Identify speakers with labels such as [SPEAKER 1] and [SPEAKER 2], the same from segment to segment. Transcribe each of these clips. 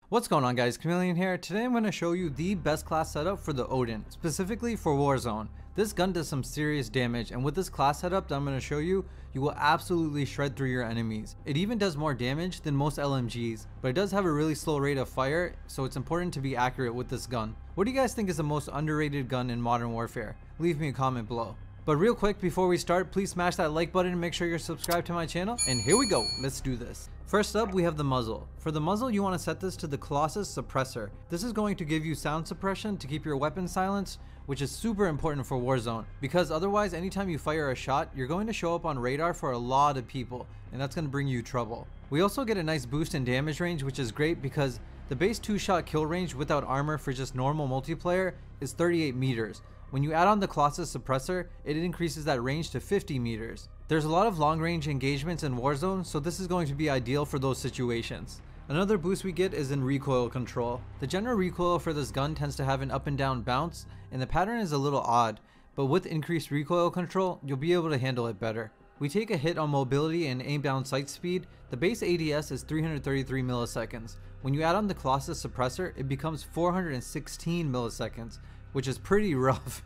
[SPEAKER 1] What's going on, guys? Chameleon here. Today I'm going to show you the best class setup for the ODEN, specifically for Warzone. This gun does some serious damage, and with this class setup that I'm going to show you, you will absolutely shred through your enemies. It even does more damage than most LMGs, but it does have a really slow rate of fire, so it's important to be accurate with this gun. What do you guys think is the most underrated gun in Modern Warfare? Leave me a comment below. But real quick, before we start, please smash that like button and make sure you're subscribed to my channel. And here we go, let's do this. First up, we have the muzzle. For the muzzle, you want to set this to the Colossus suppressor. This is going to give you sound suppression to keep your weapon silenced, which is super important for Warzone, because otherwise anytime you fire a shot, you're going to show up on radar for a lot of people, and that's going to bring you trouble. We also get a nice boost in damage range, which is great because the base 2-shot kill range without armor for just normal multiplayer is 38 meters. When you add on the Colossus suppressor, it increases that range to 50 meters. There's a lot of long range engagements in Warzone, so this is going to be ideal for those situations. Another boost we get is in recoil control. The general recoil for this gun tends to have an up and down bounce, and the pattern is a little odd, but with increased recoil control, you'll be able to handle it better. We take a hit on mobility and aim down sight speed. The base ADS is 333 milliseconds. When you add on the Colossus suppressor, it becomes 416 milliseconds, which is pretty rough,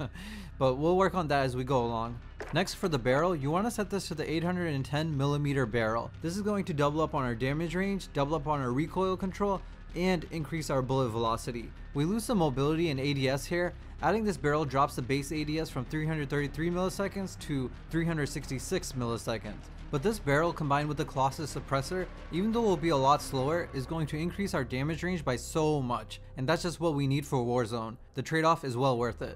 [SPEAKER 1] but we'll work on that as we go along. Next, for the barrel, you want to set this to the 810mm barrel. This is going to double up on our damage range, double up on our recoil control, and increase our bullet velocity. We lose some mobility and ADS here. Adding this barrel drops the base ADS from 333 milliseconds to 366 milliseconds. But this barrel combined with the Colossus suppressor, even though it will be a lot slower, is going to increase our damage range by so much, and that's just what we need for Warzone. The trade-off is well worth it.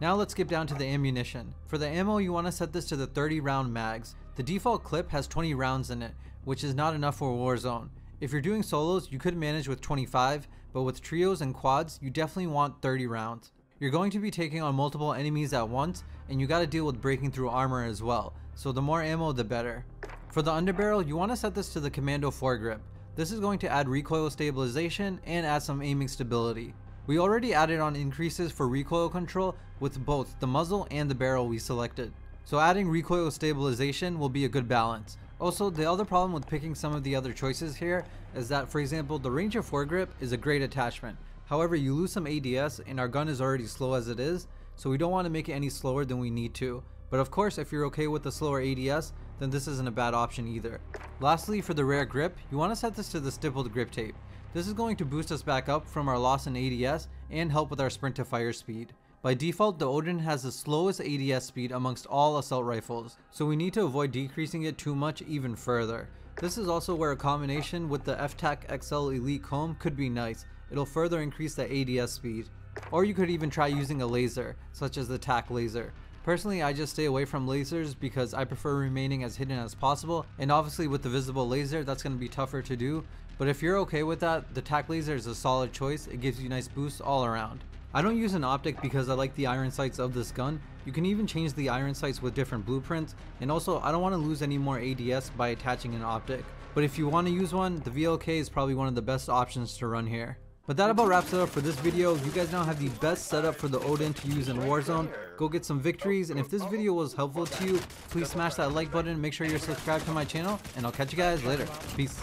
[SPEAKER 1] Now let's skip down to the ammunition. For the ammo, you want to set this to the 30 round mags. The default clip has 20 rounds in it, which is not enough for Warzone. If you're doing solos, you could manage with 25, but with trios and quads, you definitely want 30 rounds. You're going to be taking on multiple enemies at once, and you gotta deal with breaking through armor as well, so the more ammo the better. For the underbarrel, you want to set this to the Commando foregrip. This is going to add recoil stabilization and add some aiming stability. We already added on increases for recoil control with both the muzzle and the barrel we selected, so adding recoil stabilization will be a good balance. Also, the other problem with picking some of the other choices here is that, for example, the Ranger foregrip is a great attachment. However, you lose some ADS and our gun is already slow as it is, so we don't want to make it any slower than we need to. But of course, if you're okay with the slower ADS, then this isn't a bad option either. Lastly, for the rear grip, you want to set this to the stippled grip tape. This is going to boost us back up from our loss in ADS and help with our sprint to fire speed. By default, the ODEN has the slowest ADS speed amongst all assault rifles, so we need to avoid decreasing it too much even further. This is also where a combination with the FTAC XL Elite Comb could be nice. It'll further increase the ADS speed. Or you could even try using a laser, such as the TAC laser. Personally, I just stay away from lasers because I prefer remaining as hidden as possible, and obviously with the visible laser, that's going to be tougher to do. But if you're okay with that, the TAC laser is a solid choice. It gives you nice boosts all around. I don't use an optic because I like the iron sights of this gun. You can even change the iron sights with different blueprints, and also I don't want to lose any more ADS by attaching an optic. But if you want to use one, the VLK is probably one of the best options to run here. But that about wraps it up for this video. You guys now have the best setup for the ODEN to use in Warzone. Go get some victories, and if this video was helpful to you, please smash that like button, make sure you're subscribed to my channel, and I'll catch you guys later. Peace.